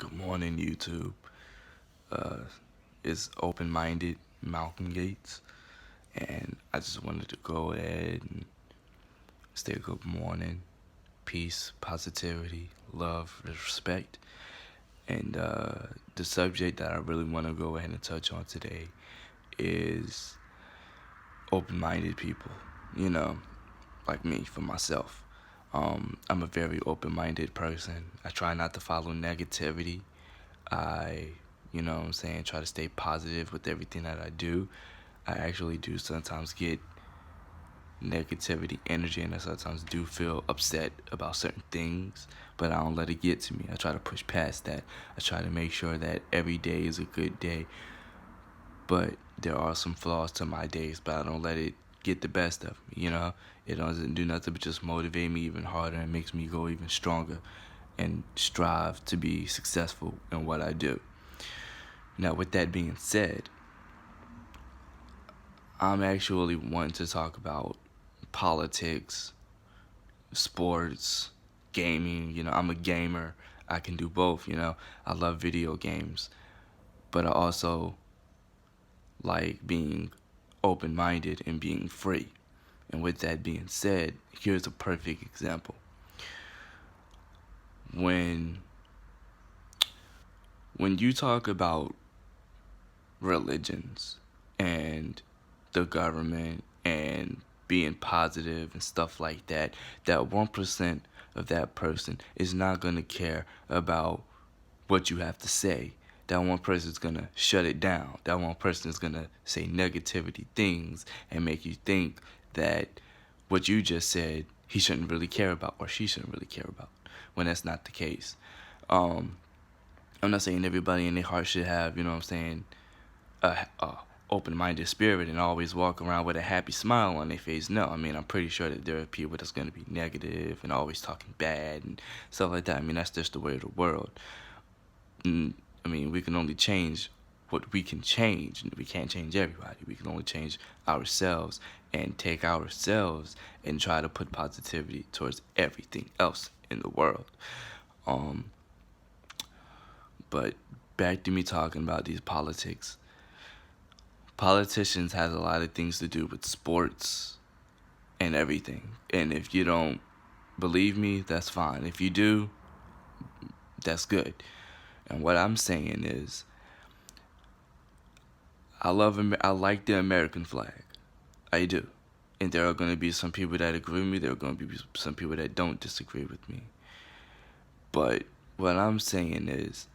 Good morning, YouTube. Uh, it's open-minded Malcolm Gates, and I just wanted to go ahead and say good morning, peace, positivity, love, respect, and the subject that I really want to go ahead and touch on today is open-minded people. You know, like me, for myself. I'm a very open-minded person. I try not to follow negativity. I, what I'm saying, try to stay positive with everything that I do. I actually do sometimes get negativity energy, and I sometimes do feel upset about certain things, but I don't let it get to me. I try to push past that. I try to make sure that every day is a good day, but there are some flaws to my days, but I don't let it get the best of me. It doesn't do nothing but just motivate me even harder and makes me go even stronger and strive to be successful in what I do. Now, with that being said, I'm actually wanting to talk about politics, sports, gaming. I'm a gamer. I can do both. I love video games, but I also like being open-minded and being free. And with that being said, here's a perfect example. When when you talk about religions and the government and being positive and stuff like that, that 1% of that person is not going to care about what you have to say. That one person is going to shut it down. That one person is going to say negativity things and make you think that what you just said he shouldn't really care about or she shouldn't really care about, when that's not the case. Um, I'm not saying everybody in their heart should have, you know what I'm saying, a open-minded spirit and always walk around with a happy smile on their face. No, I mean, I'm pretty sure that there are people that's going to be negative and always talking bad and stuff like that. I mean, that's just the way of the world. I mean, we can only change what we can change, and we can't change everybody. We can only change ourselves and take ourselves and try to put positivity towards everything else in the world. Um, but back to me talking about these politics. Politicians has a lot of things to do with sports and everything. And if you don't believe me, that's fine. If you do, that's good. And what I'm saying is, I like the American flag. I do. And there are going to be some people that agree with me. There are going to be some people that don't disagree with me. But what I'm saying is,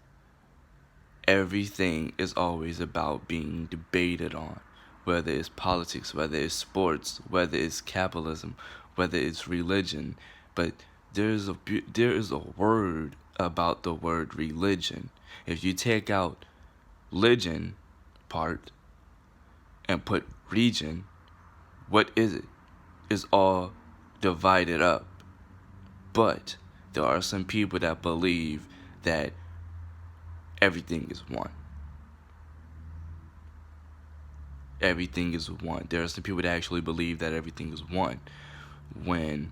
everything is always about being debated on, whether it's politics, whether it's sports, whether it's capitalism, whether it's religion. But there is a word about the word religion. If you take out religion part and put region, what is it? It's all divided up. But there are some people that believe that everything is one. Everything is one. There are some people that actually believe that everything is one. When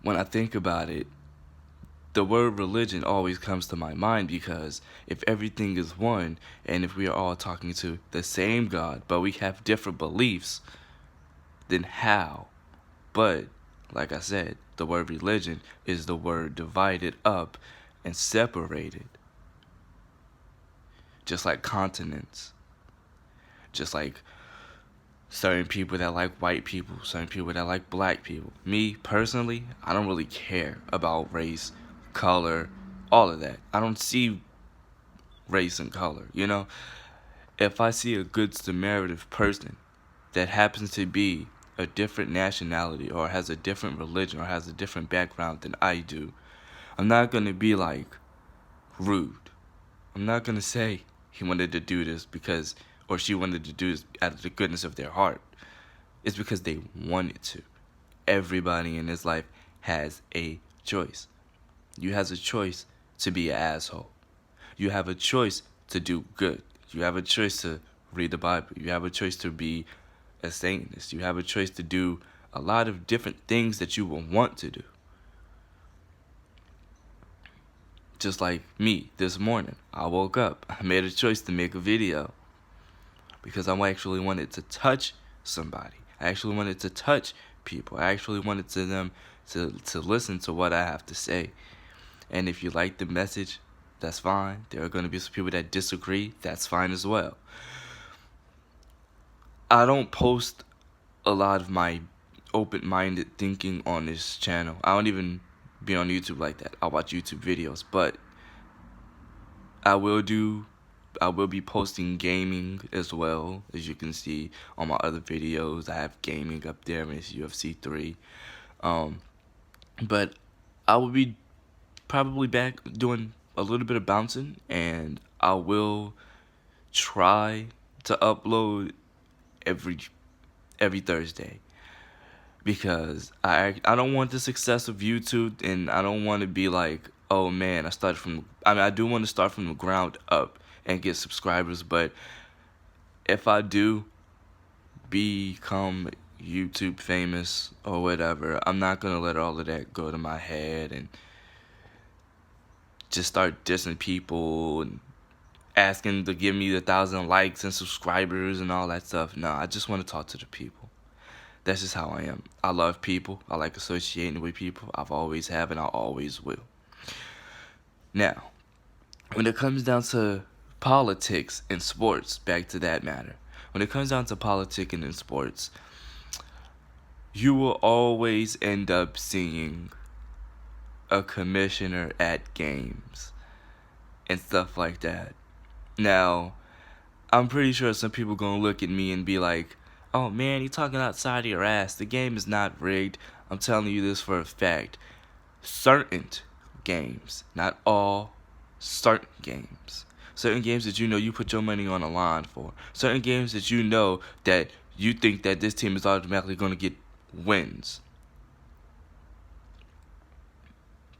when I think about it, the word religion always comes to my mind, because if everything is one and if we are all talking to the same God but we have different beliefs, then how? But like I said, the word religion is the word divided up and separated, just like continents, just like certain people that like white people, certain people that like black people. Me, personally, I don't really care about race, color, all of that. I don't see race and color. If I see a good Samaritan person that happens to be a different nationality or has a different religion or has a different background than I do, I'm not going to be like rude. I'm not going to say he wanted to do this because, or she wanted to do this out of the goodness of their heart. It's because they wanted to. Everybody in this life has a choice. You have a choice to be an asshole. You have a choice to do good. You have a choice to read the Bible. You have a choice to be a Satanist. You have a choice to do a lot of different things that you will want to do. just like me this morning. I woke up. I made a choice to make a video because I actually wanted to touch somebody. I actually wanted to touch people. I actually wanted them to listen to what I have to say. And if you like the message, that's fine. There are going to be some people that disagree. That's fine as well. I don't post a lot of my open-minded thinking on this channel. I don't even be on YouTube like that. I watch YouTube videos, but I will be posting gaming as well. As you can see on my other videos, I have gaming up there, and it's UFC 3. But I will be probably back doing a little bit of bouncing, and I will try to upload every Thursday, because I don't want the success of YouTube, and I don't want to be like, oh man, I do want to start from the ground up and get subscribers, but if I do become YouTube famous or whatever, I'm not gonna let all of that go to my head and just start dissing people and asking to give me 1,000 likes and subscribers and all that stuff. No, I just want to talk to the people. That's just how I am. I love people. I like associating with people. I've always have, and I always will. Now, when it comes down to politics and sports, back to that matter. When it comes down to politics and sports, you will always end up seeing a commissioner at games and stuff like that. Now, I'm pretty sure some people gonna look at me and be like, oh man, you talking outside of your ass. The game is not rigged. I'm telling you this for a fact. Certain games, not all, certain games. Certain games that you know you put your money on the line for. Certain games that you know that you think that this team is automatically gonna get wins.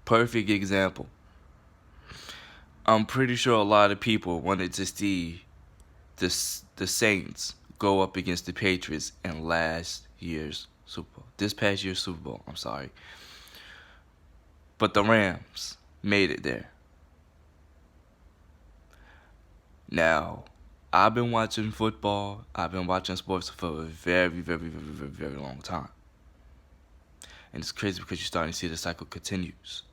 Perfect example. I'm pretty sure a lot of people wanted to see the Saints go up against the Patriots in last year's Super Bowl. This past year's Super Bowl, I'm sorry. But the Rams made it there. Now, I've been watching football, I've been watching sports for a very, very, very, very, very long time. And it's crazy because you're starting to see the cycle continues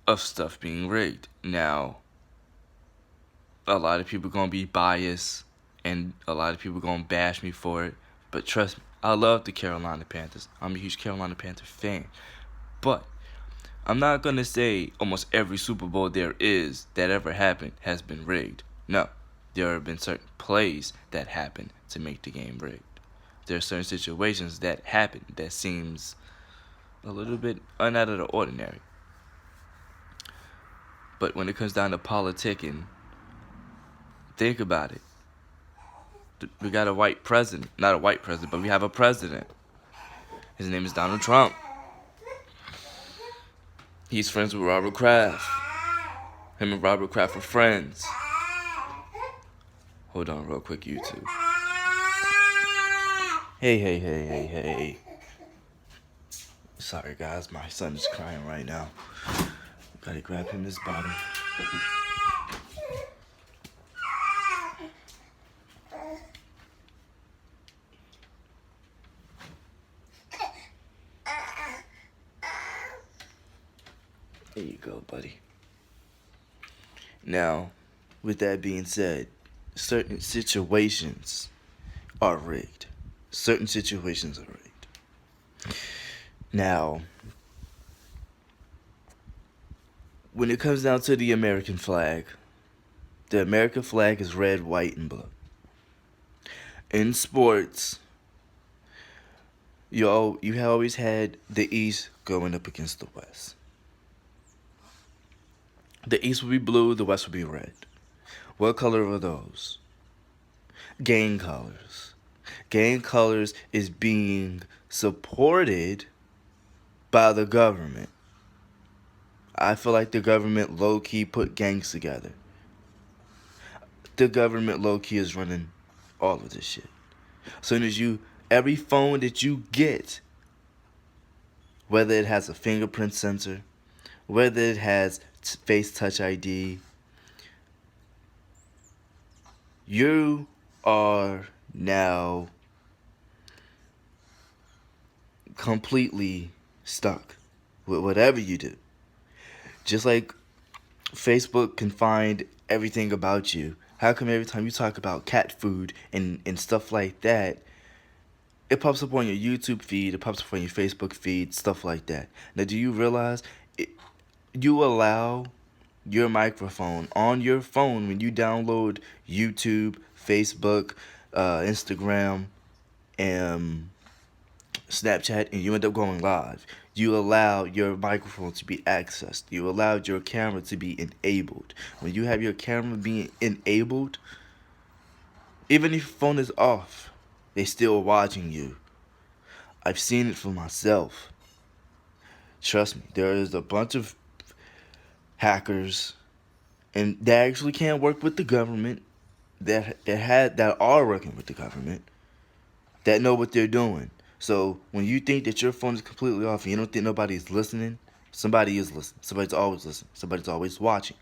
of stuff being rigged. Now, a lot of people gonna be biased, and a lot of people gonna bash me for it. But trust me, I love the Carolina Panthers. I'm a huge Carolina Panther fan. But I'm not gonna say almost every Super Bowl there is that ever happened has been rigged. No, there have been certain plays that happen to make the game rigged. There are certain situations that happen that seems a little bit out of the ordinary. But when it comes down to politicking, think about it. We got a white president. Not a white president, but we have a president. His name is Donald Trump. He's friends with Robert Kraft. Him and Robert Kraft are friends. Hold on real quick, YouTube. Hey. Sorry, guys. My son is crying right now. Gotta grab him his bottle. There you go, buddy. Now, with that being said, certain situations are rigged. Certain situations are rigged. Now, when it comes down to the American flag is red, white, and blue. In sports, you always had the East going up against the West. The East would be blue, the West would be red. What color are those? Gang colors. Gang colors is being supported by the government. I feel like the government low-key put gangs together. The government low-key is running all of this shit. Soon as every phone that you get, whether it has a fingerprint sensor, whether it has face touch ID, you are now completely stuck with whatever you do. Just like Facebook can find everything about you. How come every time you talk about cat food and stuff like that, it pops up on your YouTube feed, it pops up on your Facebook feed, stuff like that. Now, do you realize you allow your microphone on your phone when you download YouTube, Facebook, Instagram, and Snapchat, and you end up going live? You allow your microphone to be accessed. You allowed your camera to be enabled. When you have your camera being enabled, even if your phone is off, they still watching you. I've seen it for myself. Trust me, there is a bunch of hackers and that actually can work with the government, that are working with the government, that know what they're doing. So when you think that your phone is completely off and you don't think nobody is listening, somebody is listening. Somebody's always listening. Somebody's always watching.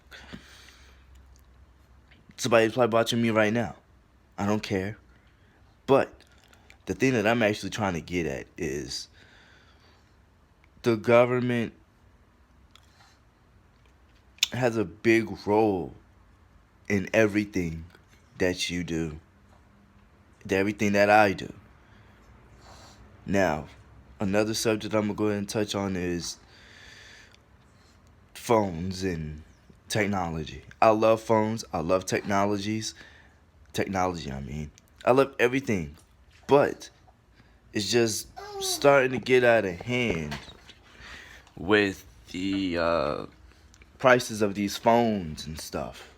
Somebody's probably watching me right now. I don't care. But the thing that I'm actually trying to get at is the government has a big role in everything that you do, everything that I do. Now, another subject I'm going to go ahead and touch on is phones and technology. I love phones. I love technology, I mean. I love everything. But it's just starting to get out of hand with the prices of these phones and stuff.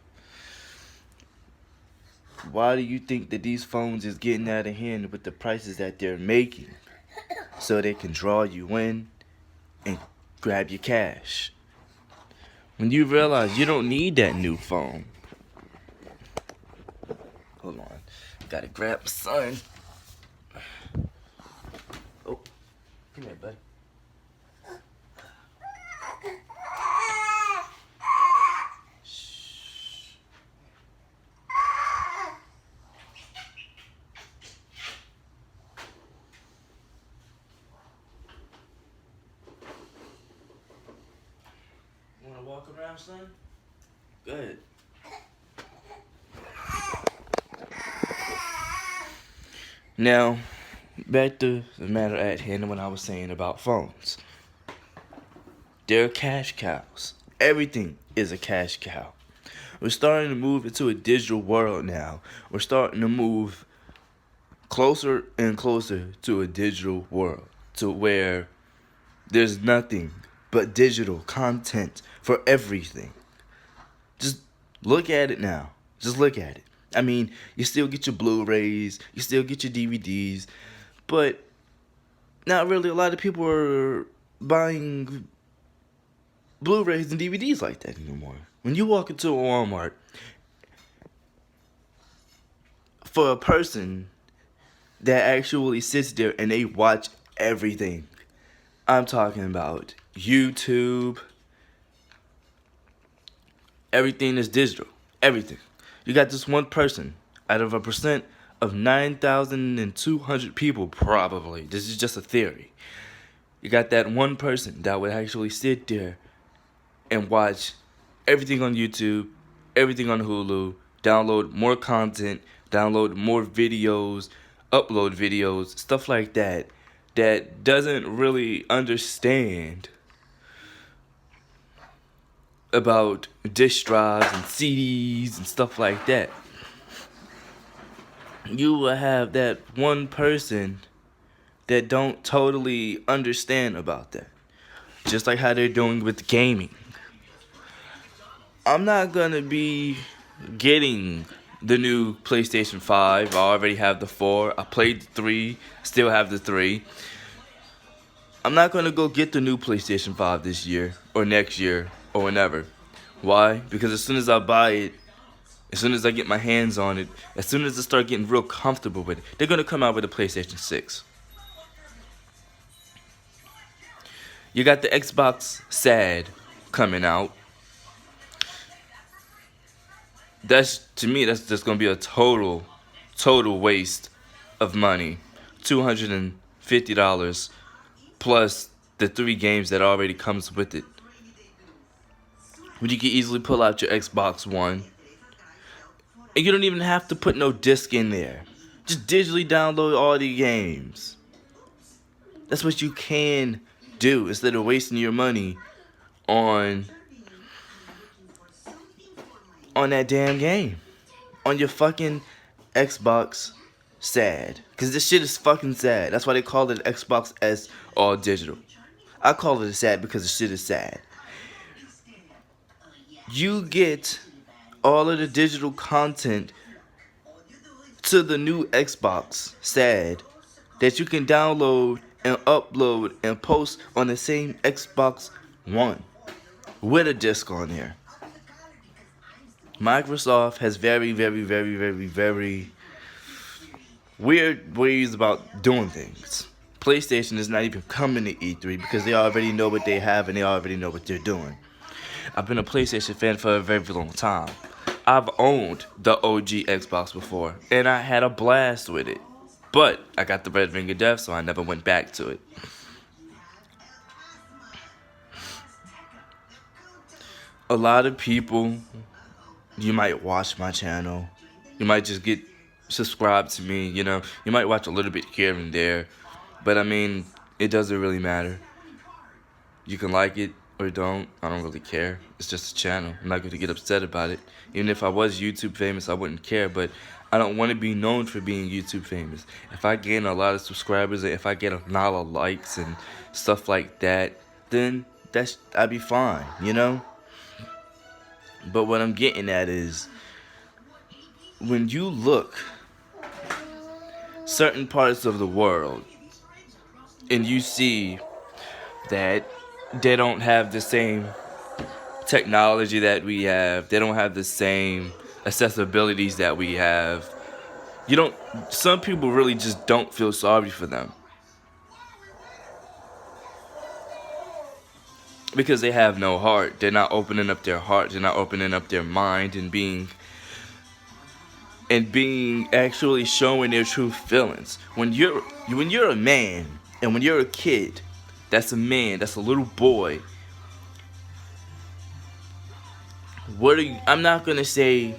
Why do you think that these phones is getting out of hand with the prices that they're making? So they can draw you in and grab your cash. When you realize you don't need that new phone. Hold on. Gotta grab my son. Oh, come here, buddy. Walk around, son? Good. Now, back to the matter at hand and what I was saying about phones. They're cash cows. Everything is a cash cow. We're starting to move into a digital world now. We're starting to move closer and closer to a digital world, to where there's nothing but digital content for everything. Just look at it now. Just look at it. I mean, you still get your Blu-rays, you still get your DVDs, but not really a lot of people are buying Blu-rays and DVDs like that anymore. When you walk into a Walmart, for a person that actually sits there and they watch everything, I'm talking about YouTube, everything is digital. Everything. You got this one person out of a percent of 9,200 people, probably. This is just a theory. You got that one person that would actually sit there and watch everything on YouTube, everything on Hulu, download more content, download more videos, upload videos, stuff like that, that doesn't really understand about disk drives and CDs and stuff like that. You will have that one person that don't totally understand about that. Just like how they're doing with gaming. I'm not gonna be getting the new PlayStation 5. I already have the 4. I played the 3, still have the 3. I'm not gonna go get the new PlayStation 5 this year or next year or whenever. Why? Because as soon as I buy it, as soon as I get my hands on it, as soon as I start getting real comfortable with it, they're gonna come out with a PlayStation 6. You got the Xbox SAD coming out. That's, to me, that's just gonna be a total waste of money. $250 plus the 3 games that already comes with it. When you can easily pull out your Xbox One, and you don't even have to put no disc in there. Just digitally download all the games. That's what you can do instead of wasting your money on that damn game. On your fucking Xbox sad. Because this shit is fucking sad. That's why they call it Xbox S all digital. I call it sad because the shit is sad. You get all of the digital content to the new Xbox sad that you can download and upload and post on the same Xbox One with a disc on there. Microsoft has very, very, very, very, very weird ways about doing things. PlayStation is not even coming to E3 because they already know what they have and they already know what they're doing. I've been a PlayStation fan for a very long time. I've owned the OG Xbox before, and I had a blast with it. But I got the Red Ring of Death, so I never went back to it. A lot of people, you might watch my channel. You might just get subscribed to me, you know. You might watch a little bit here and there. But I mean, it doesn't really matter. You can like it or don't. I don't really care. It's just a channel. I'm not going to get upset about it. Even if I was YouTube famous, I wouldn't care. But I don't want to be known for being YouTube famous. If I gain a lot of subscribers, if I get a lot of likes and stuff like that, then I'd be fine, you know? But what I'm getting at is, when you look certain parts of the world and you see that they don't have the same technology that we have, they don't have the same accessibilities that we have, some people really just don't feel sorry for them. Because they have no heart. They're not opening up their heart, they're not opening up their mind and being actually showing their true feelings. When you're a man and when you're a kid, that's a man, that's a little boy. I'm not gonna say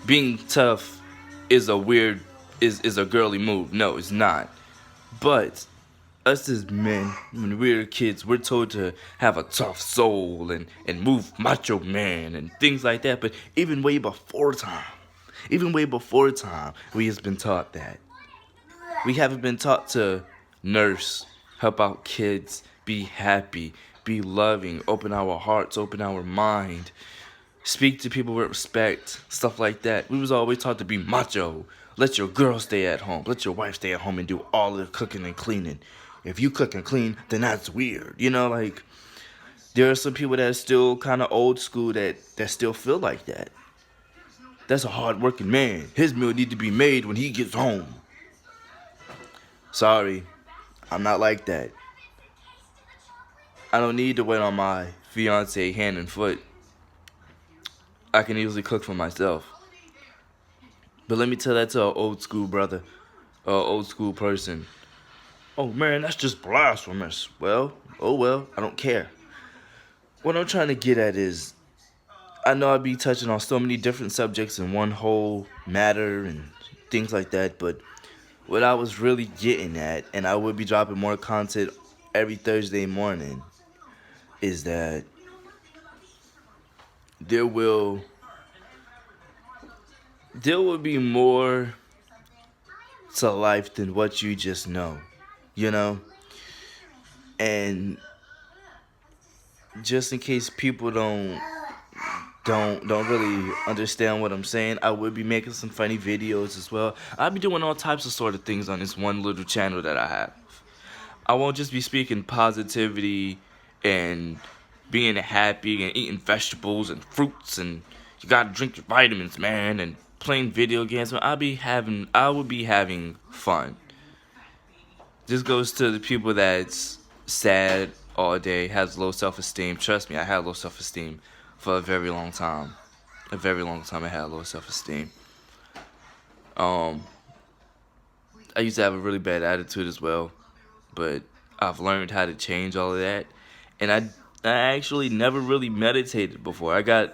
being tough is a girly move. No, it's not. But us as men, when we're kids, we're told to have a tough soul and move macho man and things like that. But even way before time, we has been taught that. We haven't been taught to nurse, help out kids, be happy, be loving, open our hearts, open our mind, speak to people with respect, stuff like that. We was always taught to be macho. Let your girl stay at home. Let your wife stay at home and do all the cooking and cleaning. If you cook and clean, then that's weird. You know, like, there are some people that are still kind of old school that still feel like that. That's a hard-working man. His meal need to be made when he gets home. Sorry, I'm not like that. I don't need to wait on my fiance hand and foot. I can easily cook for myself. But let me tell that to an old school brother, or old school person. Oh man, that's just blasphemous. Well, oh well, I don't care. What I'm trying to get at is, I know I'd be touching on so many different subjects in one whole matter and things like that, but what I was really getting at, and I will be dropping more content every Thursday morning, is that there will be more to life than what you just know, you know? And just in case people don't really understand what I'm saying, I will be making some funny videos as well. I'll be doing all types of sort of things on this one little channel that I have. I won't just be speaking positivity and being happy and eating vegetables and fruits and you gotta drink your vitamins, man, and playing video games. I will be having fun. This goes to the people that's sad all day, has low self-esteem. Trust me, I had low self-esteem for a very long time. a very long time I had low self-esteem. I used to have a really bad attitude as well, but I've learned how to change all of that. And I actually never really meditated before. I got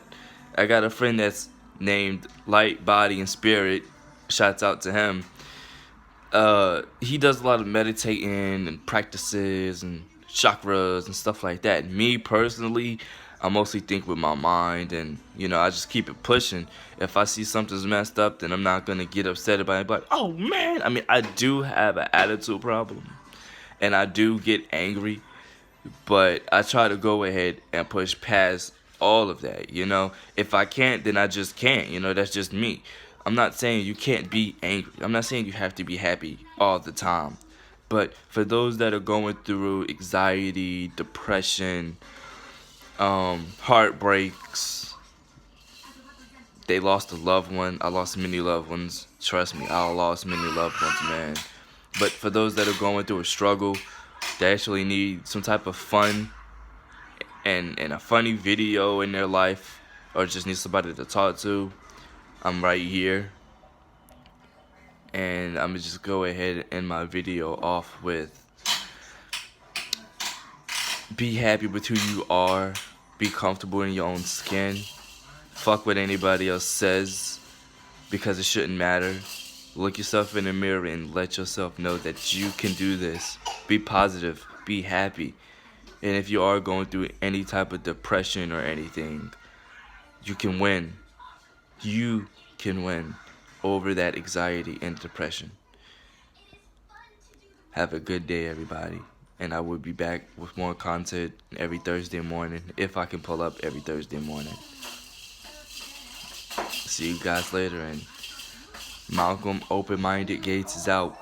a friend that's named Light, Body, and Spirit. Shouts out to him. He does a lot of meditating and practices and chakras and stuff like that. Me personally, I mostly think with my mind, and I just keep it pushing. If I see something's messed up, then I'm not gonna get upset about it. But oh man, I mean, I do have an attitude problem, and I do get angry, but I try to go ahead and push past all of that. If I can't, then I just can't. That's just me. I'm not saying you can't be angry. I'm not saying you have to be happy all the time. But for those that are going through anxiety, depression, heartbreaks, they lost a loved one. I lost many loved ones. Trust me, I lost many loved ones, man. But for those that are going through a struggle, they actually need some type of fun and a funny video in their life, or just need somebody to talk to, I'm right here. And I'm gonna just go ahead and end my video off with: be happy with who you are, be comfortable in your own skin, fuck what anybody else says, because it shouldn't matter. Look yourself in the mirror and let yourself know that you can do this. Be positive, be happy. And if you are going through any type of depression or anything, you can win. You can win over that anxiety and depression. Have a good day, everybody. And I will be back with more content every Thursday morning, if I can pull up every Thursday morning. See you guys later, and Malcolm Open-Minded Gates is out.